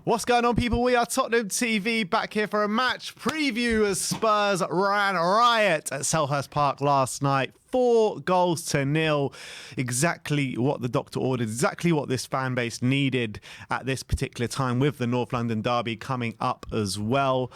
What's going on, people? We are Tottenham TV, back here for a match preview as Spurs ran riot at Selhurst Park last night. 4-0. Exactly what the doctor ordered, exactly what this fan base needed at this particular time, with the North London derby coming up as well.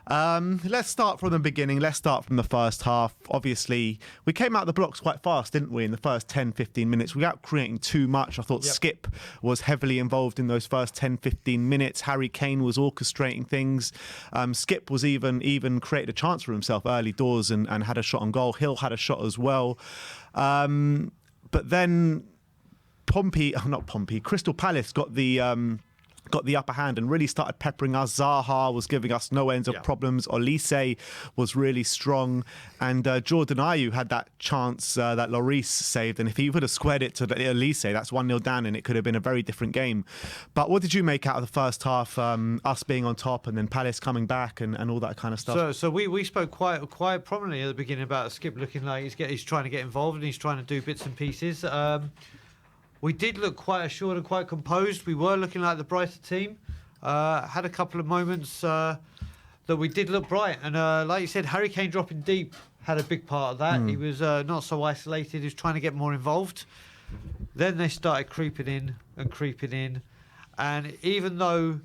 Let's start from the beginning. Let's start from the first half. Obviously, we came out the blocks quite fast, didn't we, in the first 10-15 minutes, without creating too much. I thought Skip was heavily involved in those first 10-15 minutes. Harry Kane was orchestrating things. Skip was even created a chance for himself early doors and had a shot on goal. Hill had a shot as well. But then Crystal Palace got the upper hand and really started peppering us. Zaha was giving us no ends of problems. Olise was really strong. And Jordan Ayew had that chance that Lloris saved. And if he would have squared it to Olise, that's 1-0 down and it could have been a very different game. But what did you make out of the first half, us being on top and then Palace coming back and all that kind of stuff? So we spoke quite prominently at the beginning about Skip looking like he's trying to get involved and he's trying to do bits and pieces. We did look quite assured and quite composed. We were looking like the brighter team. Had a couple of moments that we did look bright. And like you said, Harry Kane dropping deep had a big part of that. He was not so isolated. He was trying to get more involved. Then they started creeping in. And even though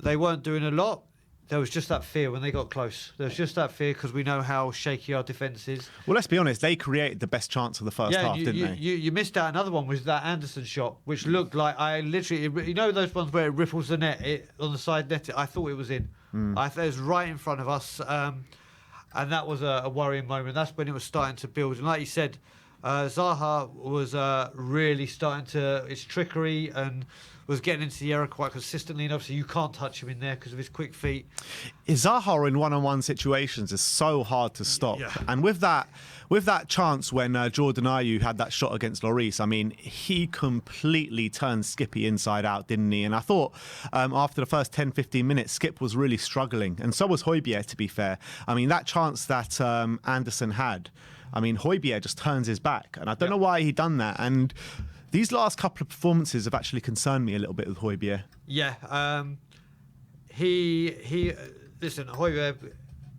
they weren't doing a lot, there was just that fear when they got close. There was just that fear because we know how shaky our defence is. Well, let's be honest, they created the best chance of the first half, didn't they? You missed out another one, was that Anderson shot, which looked like, I literally, you know those ones where it ripples the net on the side net? I thought it was in. I thought it was right in front of us. And that was a worrying moment. That's when it was starting to build. And like you said, Zaha was really starting to, its trickery and was getting into the area quite consistently, and obviously you can't touch him in there because of his quick feet. Zaha in one-on-one situations is so hard to stop. And with that chance when Jordan Ayew had that shot against Lloris, I mean, he completely turned Skippy inside out, didn't he? And I thought after the first 10-15 minutes, Skip was really struggling, and so was Højbjerg, to be fair. I mean, that chance that Anderson had, I mean, Højbjerg just turns his back, and I don't know why he done that. And these last couple of performances have actually concerned me a little bit with Højbjerg. Yeah, listen, Højbjerg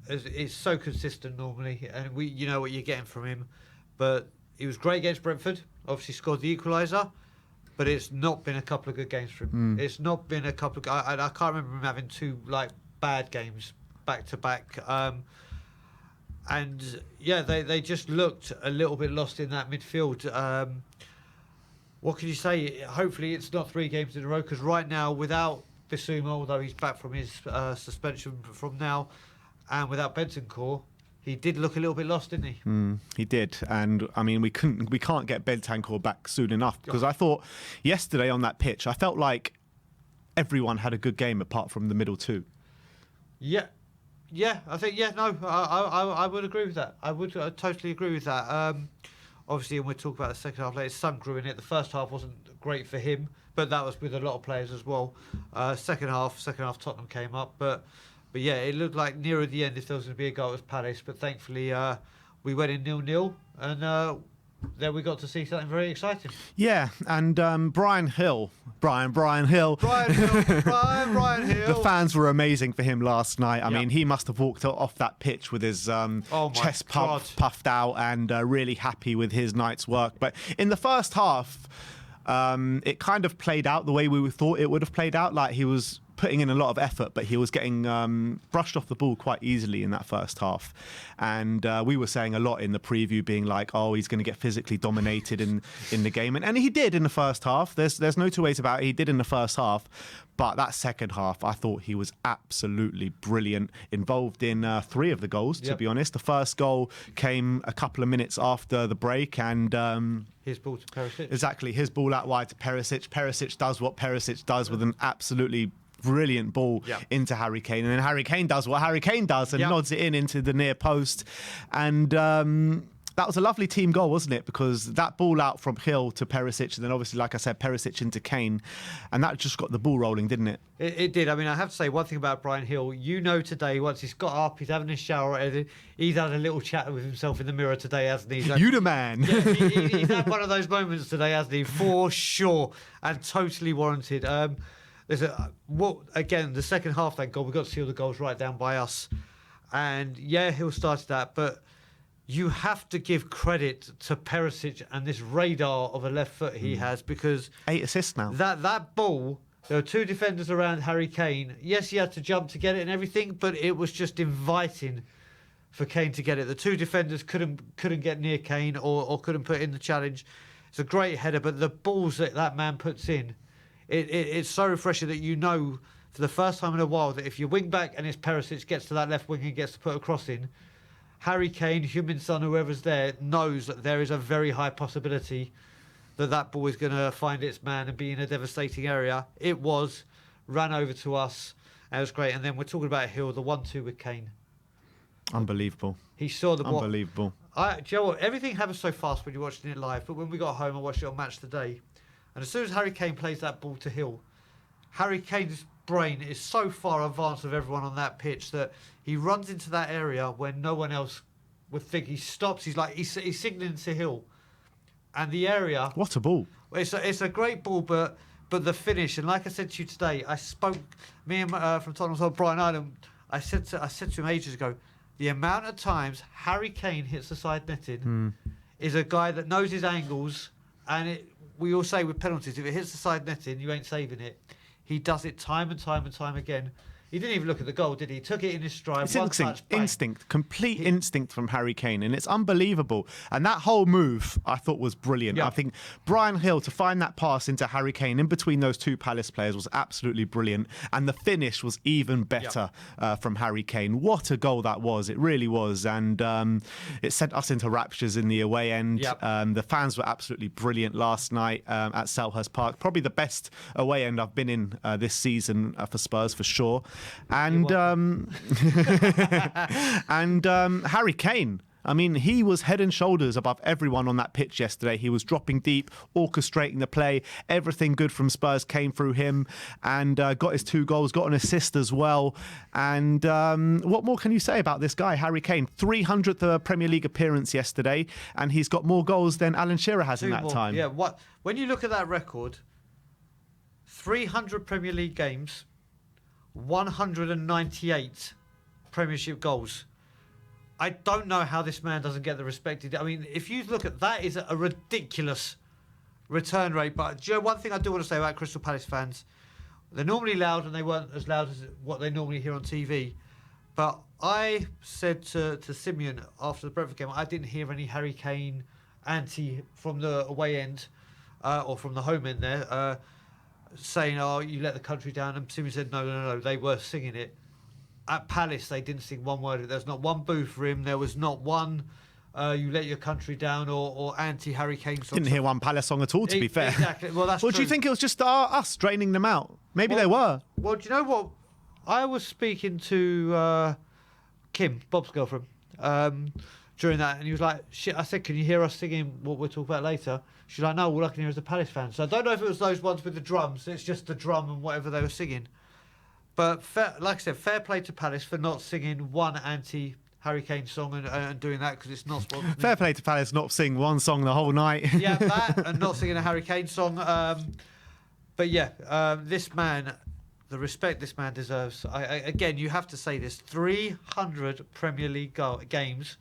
is so consistent normally, and you know what you're getting from him. But he was great against Brentford. Obviously scored the equaliser, but it's not been a couple of good games for him. It's not been a couple of. I can't remember him having two bad games back to back. And yeah, they just looked a little bit lost in that midfield. What can you say? Hopefully it's not 3 games in a row, because right now, without Bissouma, although he's back from his suspension from now, and without Bentancur, he did look a little bit lost, didn't he? He did, and I mean we can't get Bentancur back soon enough, because I thought yesterday on that pitch, I felt like everyone had a good game apart from the middle two. Yeah, I think I would agree with that. I would totally agree with that. Obviously, and we'll talk about the second half later, Son grew in it. The first half wasn't great for him, but that was with a lot of players as well. Second half Tottenham came up, but yeah, it looked like nearer the end if there was going to be a goal, it was Palace. But thankfully, we went in 0-0, and then we got to see something very exciting. Yeah, and Brian Hill. Brian Hill. The fans were amazing for him last night. I mean, he must have walked off that pitch with his chest puffed out and really happy with his night's work. But in the first half, it kind of played out the way we thought it would have played out. Like, he was putting in a lot of effort, but he was getting brushed off the ball quite easily in that first half. And we were saying a lot in the preview, being like, oh, he's going to get physically dominated in the game. And he did in the first half. There's no two ways about it. He did in the first half. But that second half, I thought he was absolutely brilliant, involved in 3 of the goals, to be honest. The first goal came a couple of minutes after the break, and his ball to Perisic. Exactly, his ball out wide to Perisic. Perisic does what Perisic does with an absolutely brilliant ball into Harry Kane, and then Harry Kane does what Harry Kane does and nods it into the near post. And that was a lovely team goal, wasn't it? Because that ball out from Hill to Perisic, and then obviously, like I said, Perisic into Kane, and that just got the ball rolling, didn't it? It did. I mean, I have to say one thing about Brian Hill. You know, today, once he's got up, he's having a shower, he's had a little chat with himself in the mirror today, hasn't he? Like, you the man. Yeah, he's had one of those moments today, hasn't he? For sure, and totally warranted. Again, the second half, thank God, we got to see all the goals right down by us. And yeah, Hill started that, but you have to give credit to Perisic and this radar of a left foot he has, because 8 assists now. That ball, there were 2 defenders around Harry Kane. Yes, he had to jump to get it and everything, but it was just inviting for Kane to get it. The 2 defenders couldn't get near Kane or couldn't put in the challenge. It's a great header, but the balls that man puts in, it's so refreshing that you know for the first time in a while that if your wing back and it's Perisic gets to that left wing and gets to put a cross in, Harry Kane, Heung-min Son, whoever's there, knows that there is a very high possibility that ball is going to find its man and be in a devastating area. It ran over to us, and it was great. And then we're talking about Hill, the 1-2 with Kane. Unbelievable. He saw the ball. Unbelievable. Do you know what? Everything happens so fast when you're watching it live, but when we got home, I watched it on Match Today. And as soon as Harry Kane plays that ball to Hill, Harry Kane's brain is so far advanced of everyone on that pitch that he runs into that area when no one else would think. He stops. He's signaling to Hill, and the area. What a ball! It's a great ball, but the finish. And like I said to you today, I spoke. Me and from Tottenham Hotspur, Brian Ireland. I said to him ages ago, the amount of times Harry Kane hits the side netting is a guy that knows his angles, and we all say with penalties, if it hits the side netting, you ain't saving it. He does it time and time and time again. He didn't even look at the goal, did he? He took it in his stride. It's complete instinct from Harry Kane, and it's unbelievable. And that whole move, I thought, was brilliant. Yeah. I think Brian Hill, to find that pass into Harry Kane in between those 2 Palace players, was absolutely brilliant. And the finish was even better from Harry Kane. What a goal that was. It really was. And it sent us into raptures in the away end. Yep. The fans were absolutely brilliant last night at Selhurst Park. Probably the best away end I've been in this season for Spurs, for sure. And Harry Kane, I mean, he was head and shoulders above everyone on that pitch yesterday. He was dropping deep, orchestrating the play. Everything good from Spurs came through him, and got his 2 goals, got an assist as well. And what more can you say about this guy, Harry Kane? 300th Premier League appearance yesterday, and he's got more goals than Alan Shearer has in that time. Yeah, when you look at that record, 300 Premier League games, 198 Premiership goals. I don't know how this man doesn't get the respect. I mean, if you look at that, is a ridiculous return rate. But do you know, one thing I do want to say about Crystal Palace fans, they're normally loud, and they weren't as loud as what they normally hear on TV. But I said to Simeon after the Brentford game, I didn't hear any Harry Kane anti from the away end or from the home end there. Saying, oh, you let the country down. And Simeon said, no, they were singing it. At Palace, they didn't sing one word. There's not one boo for him. There was not one you let your country down or anti-Harry Kane song. Didn't hear one Palace song at all, to be fair. Exactly. Well, that's Well, true. do you think it was just us draining them out? Maybe they were. Well, do you know what? I was speaking to Kim, Bob's girlfriend, during that, and he was like, shit, I said, can you hear us singing what we'll talk about later? She's like, no, all I can hear is the Palace fans. So I don't know if it was those ones with the drums. It's just the drum and whatever they were singing. But like I said, fair play to Palace for not singing one anti-Harry Kane song and doing that, because it's not sponsored. Fair play to Palace not singing one song the whole night. Yeah, that, and not singing a Harry Kane song. But yeah, this man, the respect this man deserves. Again, you have to say this: 300 Premier League games,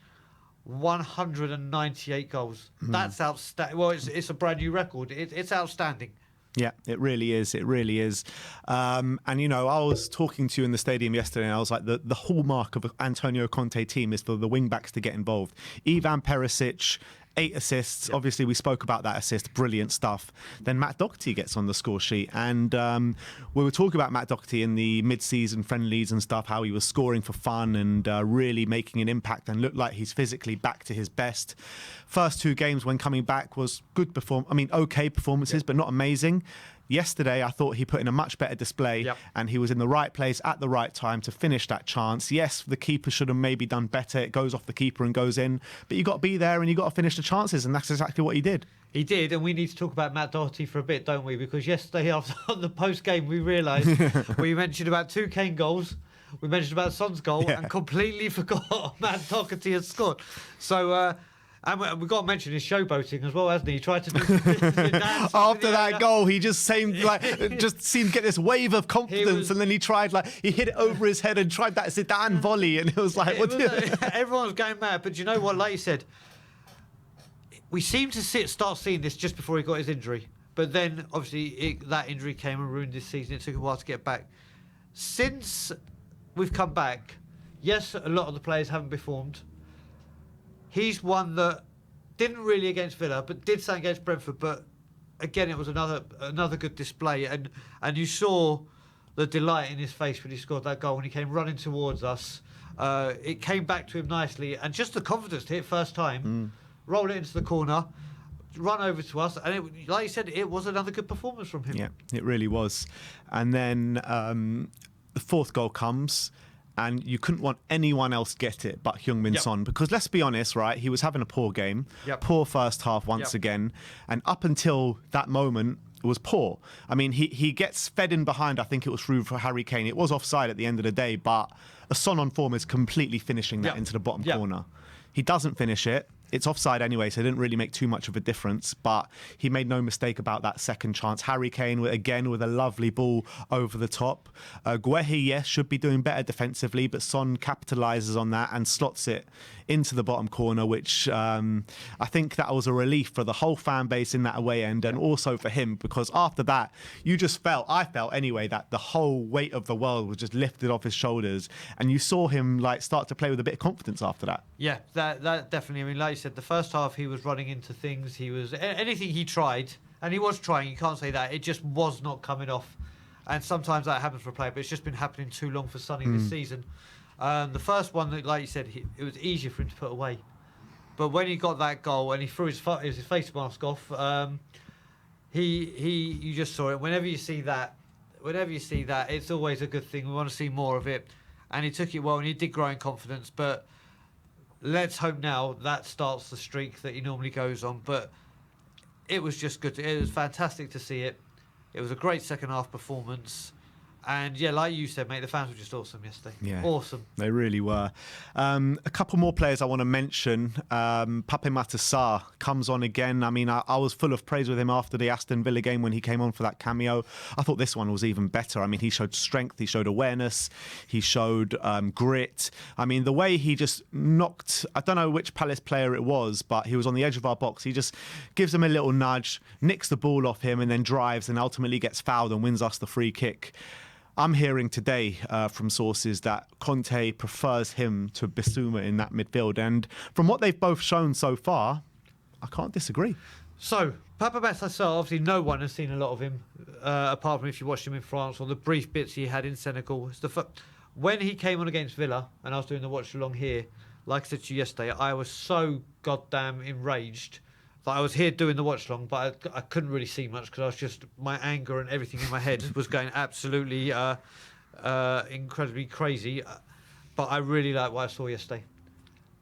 198 goals. That's outstanding. Well, it's a brand new record. It's outstanding. Yeah, it really is. It really is. And, you know, I was talking to you in the stadium yesterday, and I was like, the hallmark of an Antonio Conte team is for the wing-backs to get involved. Ivan Perisic, 8 assists. Yep. Obviously, we spoke about that assist. Brilliant stuff. Then Matt Doherty gets on the score sheet. And we were talking about Matt Doherty in the mid-season friendlies and stuff, how he was scoring for fun and really making an impact and looked like he's physically back to his best. First 2 games when coming back was okay performances, yep, but not amazing. Yesterday, I thought he put in a much better display, yep, and he was in the right place at the right time to finish that chance. Yes, the keeper should have maybe done better. It goes off the keeper and goes in, but you got to be there and you got to finish the chances, and that's exactly what he did. He did, and we need to talk about Matt Doherty for a bit, don't we? Because yesterday, after on the post-game, we realised we mentioned about 2 Kane goals, we mentioned about Son's goal, and completely forgot Matt Doherty had scored. So And we've got to mention his showboating as well, hasn't he? He tried to do some dance After that goal, he just seemed to get this wave of confidence, and then he hit it over his head and tried that Zidane volley, and it was like, everyone was going mad. But you know what? Like you said, we seemed to start seeing this just before he got his injury. But then, obviously, that injury came and ruined his season. It took a while to get back. Since we've come back, yes, a lot of the players haven't performed. He's one that didn't really against Villa, but did something against Brentford. But again, it was another good display, and you saw the delight in his face when he scored that goal when he came running towards us. It came back to him nicely, and just the confidence to hit first time, roll it into the corner, run over to us, and like you said, it was another good performance from him. Yeah, it really was. And then the fourth goal comes. And you couldn't want anyone else get it but Heung-min Son, because let's be honest, right? He was having a poor game, poor first half once again, and up until that moment, it was poor. I mean, he gets fed in behind. I think it was through for Harry Kane. It was offside at the end of the day, but a Son on form is completely finishing that into the bottom corner. He doesn't finish it. It's offside anyway, so it didn't really make too much of a difference. But he made no mistake about that second chance. Harry Kane, again, with a lovely ball over the top. Guehi, yes, should be doing better defensively, but Son capitalises on that and slots it into the bottom corner, which I think that was a relief for the whole fan base in that away end, and also for him, because after that, I felt anyway, that the whole weight of the world was just lifted off his shoulders, and you saw him start to play with a bit of confidence after that. Yeah, that definitely. I mean, like you said, the first half he was running into things. He was anything he tried, and he was trying. You can't say that. It just was not coming off, and sometimes that happens for a player, but it's just been happening too long for Sonny this season. The first one, like you said, it was easier for him to put away, but when he got that goal and he threw his face mask off, you just saw it. Whenever you see that, it's always a good thing. We want to see more of it, and he took it well, and he did grow in confidence, but. Let's hope now that starts the streak that he normally goes on. But it was just good. It was fantastic to see it. It was a great second half performance. And yeah, like you said, mate, the fans were just awesome yesterday. Yeah, awesome. They really were. A couple more players I want to mention. Pape Matar comes on again. I mean, I was full of praise with him after the Aston Villa game when he came on for that cameo. I thought this one was even better. I mean, he showed strength, he showed awareness, he showed grit. I mean, the way he just knocked, I don't know which Palace player it was, but he was on the edge of our box. He just gives him a little nudge, nicks the ball off him, and then drives and ultimately gets fouled and wins us the free kick. I'm hearing today from sources that Conte prefers him to Bissouma in that midfield. And from what they've both shown so far, I can't disagree. So, Pape Matar, obviously no one has seen a lot of him, apart from if you watched him in France or the brief bits he had in Senegal. When he came on against Villa, and I was doing the watch along here, like I said to you yesterday, I was so goddamn enraged. I was here doing the watch long, but I couldn't really see much because I was just, my anger and everything in my head was going absolutely incredibly crazy. But I really like what I saw yesterday.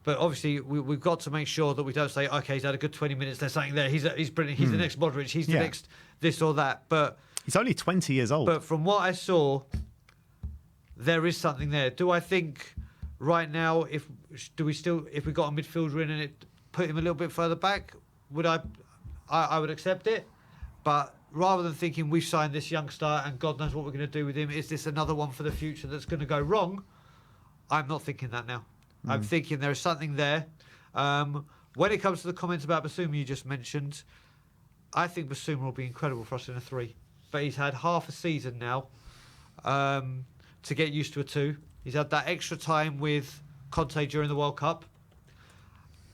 But obviously, we've got to make sure that we don't say, okay, he's had a good 20 minutes, there's something there, he's brilliant, he's the next Modric, he's the next this or that. But he's only 20 years old. But from what I saw, there is something there. Do I think right now, if we got a midfielder in and it put him a little bit further back, would I would accept it, but rather than thinking we've signed this youngster and God knows what we're going to do with him, is this another one for the future that's going to go wrong? I'm not thinking that now. I'm thinking there is something there. When it comes to the comments about Bissouma you just mentioned, I think Bissouma will be incredible for us in a 3. But he's had half a season now to get used to a 2. He's had that extra time with Conte during the World Cup,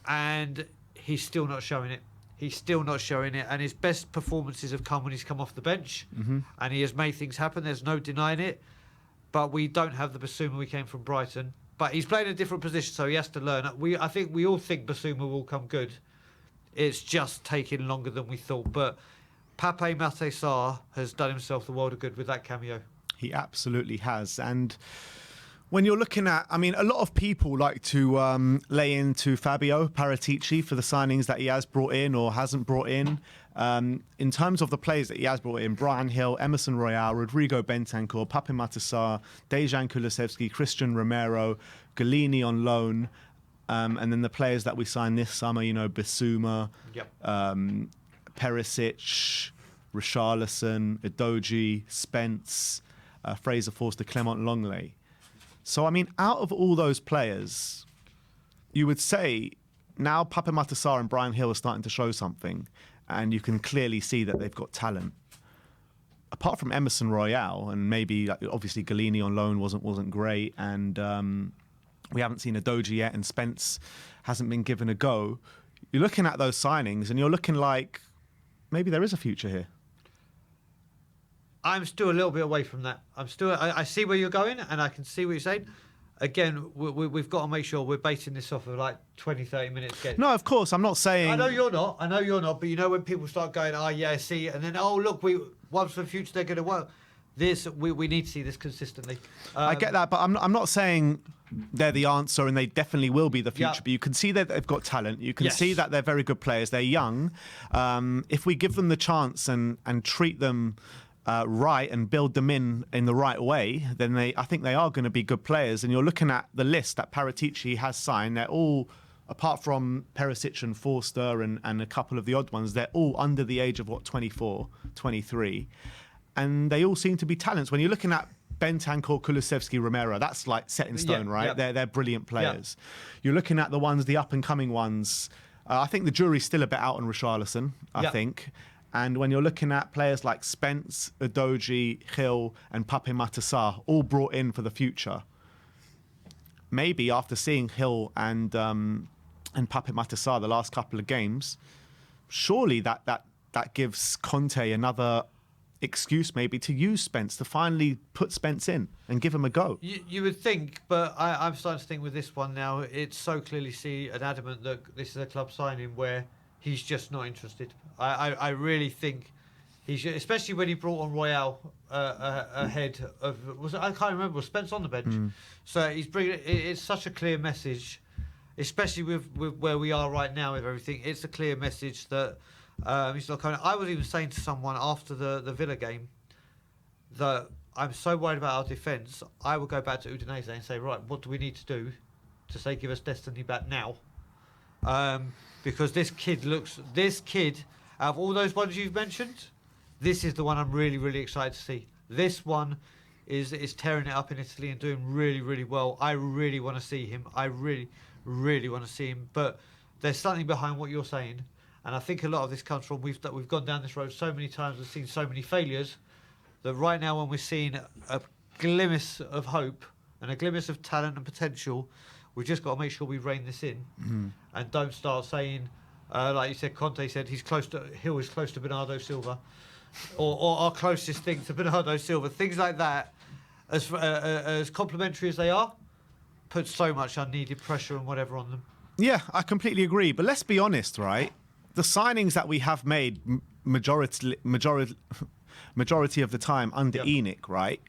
and he's still not showing it. He's still not showing it, and his best performances have come when he's come off the bench, and he has made things happen. There's no denying it, but we don't have the Bissouma we came from Brighton. But he's playing in a different position, so he has to learn. I think we all think Bissouma will come good. It's just taking longer than we thought. But Pape Matar has done himself the world of good with that cameo. He absolutely has, and when you're looking at, I mean, a lot of people like to lay into Fabio Paratici for the signings that he has brought in or hasn't brought in. In terms of the players that he has brought in, Brian Hill, Emerson Royale, Rodrigo Bentancur, Pape Matar, Dejan Kulusevski, Christian Romero, Galini on loan. And then the players that we signed this summer, Bissouma, Yep. Perisic, Richarlison, Udogie, Spence, Fraser Forster, Clement Longley. So, I mean, out of all those players, you would say now Pape Matar and Bryan Hill are starting to show something, and you can clearly see that they've got talent. Apart from Emerson Royale, and maybe obviously Galini on loan wasn't great, and we haven't seen Udogie yet, and Spence hasn't been given a go. You're looking at those signings, and you're looking like maybe there is a future here. I'm still a little bit away from that. I see where you're going, and I can see what you're saying. Again, we've got to make sure we're basing this off of like 20, 30 minutes. No, of course, I'm not saying... I know you're not, but when people start going, oh, yeah, see, and then, oh, look, once for the future, they're going to work. We need to see this consistently. I get that, but I'm not saying they're the answer and they definitely will be the future. Yeah. But you can see that they've got talent. You can Yes. see that they're very good players. They're young. If we give them the chance and treat them right and build them in the right way, then I think they are going to be good players. And you're looking at the list that Paratici has signed. They're all, apart from Perisic and Forster and a couple of the odd ones, they're all under the age of, 24, 23. And they all seem to be talents. When you're looking at Bentancur, Kulusevski, Romero, that's like set in stone, Yeah, right? yeah. They're brilliant players. You're looking at the up-and-coming ones. I think the jury's still a bit out on Richarlison, I think. And when you're looking at players like Spence, Udogie, Hill, and Pape Matar, all brought in for the future, maybe after seeing Hill and Pape Matar the last couple of games, surely that gives Conte another excuse maybe to use Spence, to finally put Spence in and give him a go. You would think, but I'm starting to think with this one now, it's so clearly adamant that this is a club signing where he's just not interested. I really think he should, especially when he brought on Royale ahead of, I can't remember, was Spence on the bench? So he's bringing, it's such a clear message, especially with where we are right now with everything. It's a clear message that he's not coming. I was even saying to someone after the Villa game that I'm so worried about our defence, I would go back to Udinese and say, right, what do we need to do to say give us destiny back now? Because this kid, out of all those ones you've mentioned, this is the one I'm really, really excited to see. This one is tearing it up in Italy and doing really, really well. I really want to see him. I really, really want to see him. But there's something behind what you're saying. And I think a lot of this comes from we've gone down this road so many times, we've seen so many failures, that right now when we're seeing a glimpse of hope and a glimpse of talent and potential, we've just got to make sure we rein this in and don't start saying, like you said, Conte said Hill is close to Bernardo Silva, or our closest thing to Bernardo Silva. Things like that, as complimentary as they are, put so much unneeded pressure and whatever on them. Yeah, I completely agree. But let's be honest, right? The signings that we have made majority of the time under ENIC, right?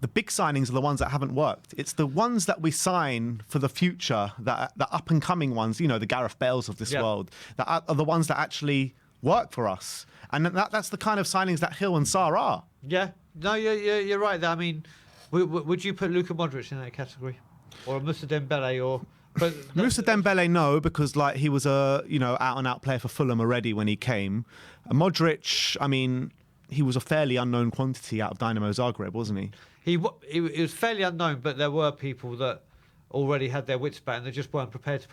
The big signings are the ones that haven't worked. It's the ones that we sign for the future, the up-and-coming ones, the Gareth Bales of this world, that are the ones that actually work for us. And that's the kind of signings that Hill and Sarr are. Yeah. No, you're right. I mean, would you put Luka Modric in that category? Or Moussa Dembele, or... Moussa Dembele, no, because he was a out-and-out player for Fulham already when he came. Modric, I mean, he was a fairly unknown quantity out of Dynamo Zagreb, wasn't he? He was fairly unknown, but there were people that already had their wits about and they just weren't prepared to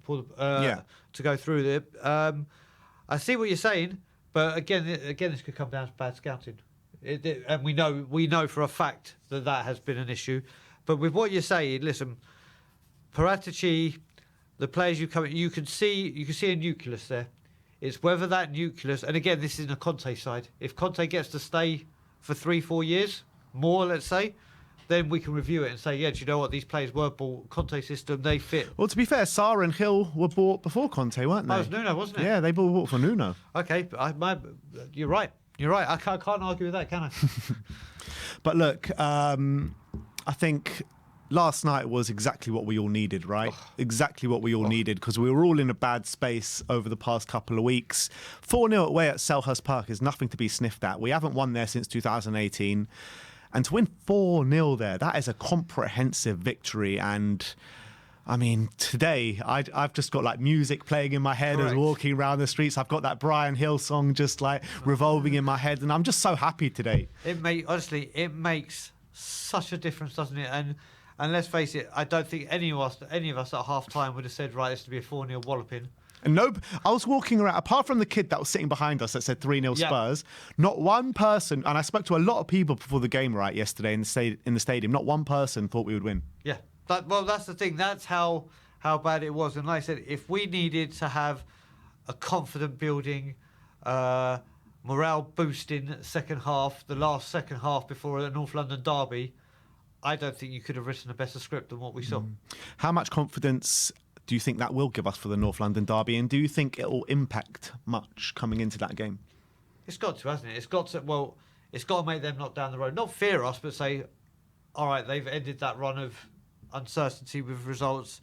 to go through it. I see what you're saying, but again, this could come down to bad scouting, and we know for a fact that has been an issue. But with what you're saying, listen. Paratici, the players you can see a nucleus there. It's whether that nucleus, and again, this is in a Conte side. If Conte gets to stay for 3-4 years more, let's say, then we can review it and say, yeah, do you know what? These players were bought Conte system, they fit. Well, to be fair, Sarr and Hill were bought before Conte, weren't they? That was Nuno, wasn't it? Yeah, they were bought for Nuno. Okay, you're right. I can't argue with that, can I? But look, I think last night was exactly what we all needed, right? Exactly what we all needed, because we were all in a bad space over the past couple of weeks. 4-0 away at Selhurst Park is nothing to be sniffed at. We haven't won there since 2018. And to win 4-0 there, that is a comprehensive victory. And I mean, today I've just got like music playing in my head as Correct. walking around the streets. I've got that Brian Hill song just like revolving in my head, and I'm just so happy today. Honestly, it makes such a difference, doesn't it? And let's face it, I don't think any of us at half time would have said, right, this to be a 4-0 walloping. And no, I was walking around, apart from the kid that was sitting behind us that said 3-0 Yeah. Spurs, not one person, and I spoke to a lot of people before the game right yesterday in the stadium, not one person thought we would win. Yeah. Well, that's the thing. That's how bad it was. And like I said, if we needed to have a confident building, morale boosting second half, the last second half before a North London derby, I don't think you could have written a better script than what we saw. How much confidence do you think that will give us for the North London derby, and do you think it will impact much coming into that game? It's got to, hasn't it? It's got to make them not down the road. Not fear us, but say, all right, they've ended that run of uncertainty with results.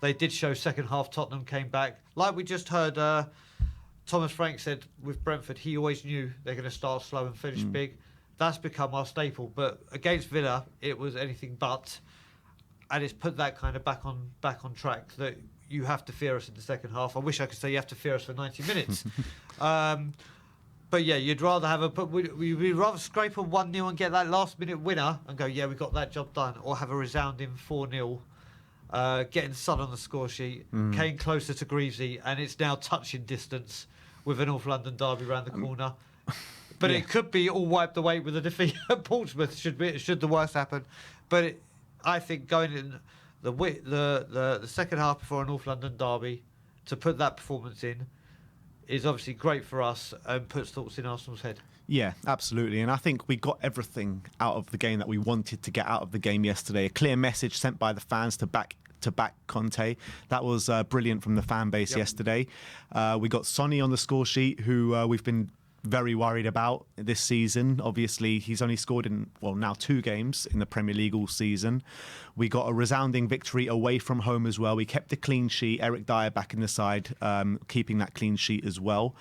They did show second half Tottenham came back. Like we just heard Thomas Frank said with Brentford, he always knew they're going to start slow and finish big. That's become our staple. But against Villa, it was anything but. And it's put that kind of back on track that you have to fear us in the second half. I wish I could say you have to fear us for 90 minutes. But yeah, you'd rather have we'd rather scrape a 1-0 and get that last minute winner and go, yeah, we got that job done, or have a resounding 4-0, getting Son on the score sheet, Kane closer to Greavesy, and it's now touching distance with a North London derby round the corner. But it could be all wiped away with a defeat at Portsmouth should the worst happen. But I think going in the second half before a North London derby, to put that performance in is obviously great for us and puts thoughts in Arsenal's head. Yeah, absolutely. And I think we got everything out of the game that we wanted to get out of the game yesterday. A clear message sent by the fans to back Conte. That was brilliant from the fan base yesterday. We got Sonny on the score sheet, who we've been very worried about this season. Obviously, he's only scored in, now 2 games in the Premier League all season. We got a resounding victory away from home as well. We kept a clean sheet. Eric Dyer back in the side, keeping that clean sheet as well.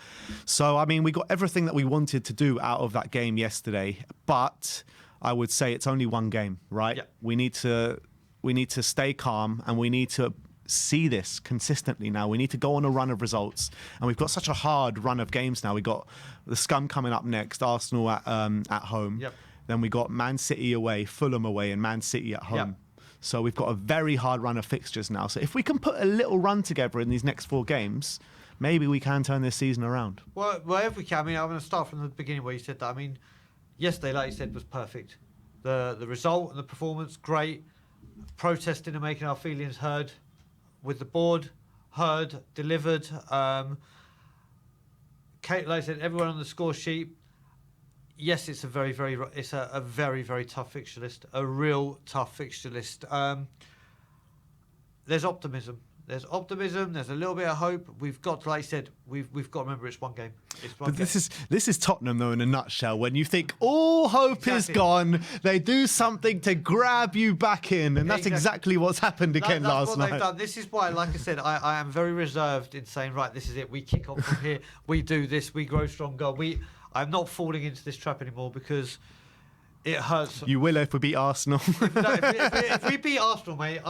So, I mean, we got everything that we wanted to do out of that game yesterday. But I would say it's only one game, right? Yeah. We need to stay calm, and we need to see this consistently now. We need to go on a run of results, and we've got such a hard run of games now. We got the Scum coming up next, Arsenal at home. Yep. Then we got Man City away, Fulham away, and Man City at home. Yep. So we've got a very hard run of fixtures now. So if we can put a little run together in these next 4 games, maybe we can turn this season around. Well, if we can, I mean, I'm going to start from the beginning where you said that. I mean, yesterday, like you said, was perfect. The result and the performance, great. Protesting and making our feelings heard with the board, delivered. Kate, like I said, everyone on the score sheet. Yes, it's a very, very tough fixture list. A real tough fixture list. There's optimism. There's a little bit of hope. We've got to, like I said, we've got to remember it's one game. But this is Tottenham, though, in a nutshell. When you think all hope is gone, they do something to grab you back in, and that's exactly what's happened again last night. They've done. This is why, like I said, I am very reserved in saying, right, this is it. We kick on from here. We do this. We grow stronger. I'm not falling into this trap anymore because it hurts. You will if we beat Arsenal. If we beat Arsenal, mate,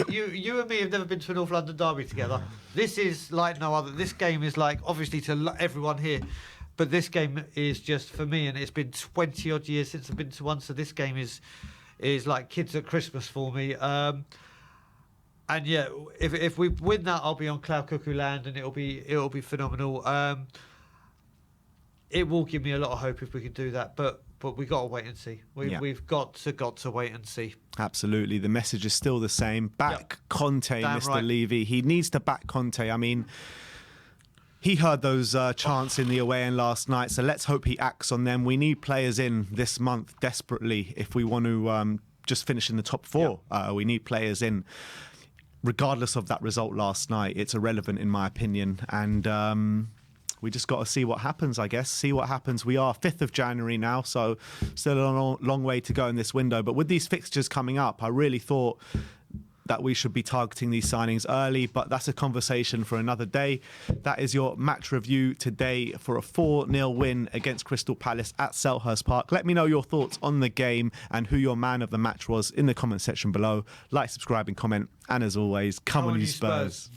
you and me have never been to a North London derby together. This is like no other. This game is like, obviously, to everyone here, but this game is just for me, and it's been 20 odd years since I've been to one. So this game is like kids at Christmas for me. And yeah, if we win that, I'll be on cloud cuckoo land, and it'll be phenomenal. It will give me a lot of hope if we can do that, but we got to wait and see. We've got to wait and see. Absolutely. The message is still the same. Back Conte, Damn Mr. right. Levy. He needs to back Conte. I mean, he heard those chants in the away end last night, so let's hope he acts on them. We need players in this month desperately if we want to just finish in the top 4. We need players in. Regardless of that result last night, it's irrelevant in my opinion. And we just got to see what happens, I guess. See what happens. We are 5th of January now, so still a long way to go in this window. But with these fixtures coming up, I really thought that we should be targeting these signings early, but that's a conversation for another day. That is your match review today for a 4-0 win against Crystal Palace at Selhurst Park. Let me know your thoughts on the game and who your man of the match was in the comment section below. Like, subscribe and comment. And as always, come on you Spurs.